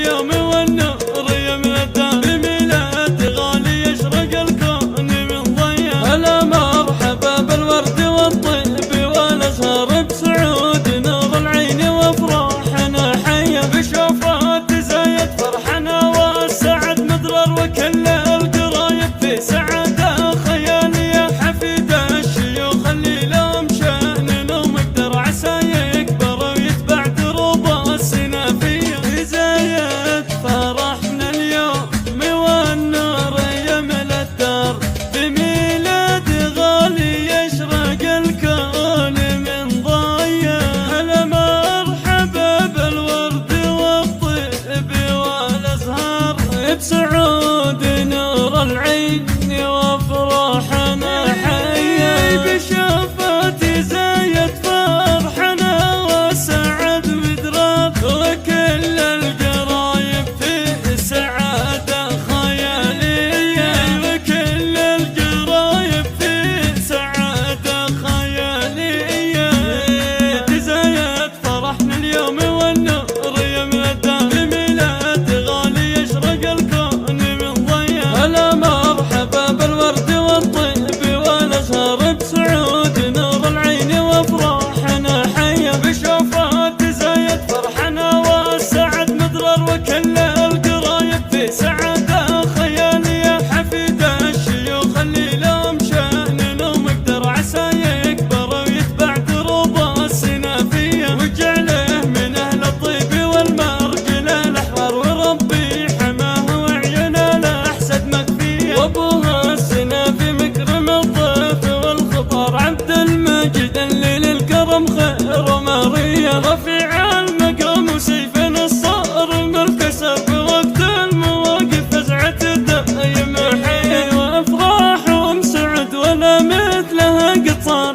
اليوم والنور يملى الدار، بميلاد غالي يشرق الكون من ضياء. هلا مرحبا بالورد والطيب والازهار، بسعود نور العين وافراحنا حيا، بشوفات زايد فرحنا والسعد مدرر، وكل القرايب في سعاده خياليه. حفيد الشيوخ اللي لهم شأن ومقدر، عسى يكبر ويتبع دروب السنافيه. في زايد فرحنا اليوم والنور يملى الدار، بميلاد غالي يشرق الكون من ضياء. هلا مرحبا بالورد والطيب والازهار، بسعود نور العين وافراحنا حيا، بشوفات زايد فرحنا والسعد مدرار، وكل القرايب في سعاده خياليه. وكل القرايب في سعاده خياليه. زايد فرحنا اليوم والنور يملى الدار، بميلاد غالي يشرق الكون من ضياء. هلا مرحبا بالورد والطيب والازهار، بسعود نور العين وافراحنا حيا، بشوفات زايد فرحنا والسعد مدرر، وكل القرايب في سعاده خياليه. حفيد الشيوخ اللي لهم شأن ومقدر، عسى يكبر ويتبع دروب السنافيه، وجعله من اهل الطيب والمرجله الاحرار، وربي حماه وعيونه لاحسد مكفيه. وابوها السنافي مكرم الضيف والخطار، عبد المجيد اللي للكرم خير وماريه، رفيع المقام وسيف الصارم الكسب، وقت المواقف فزعة دايم حي، وافراحهم سعد ولا مثلها قد صار.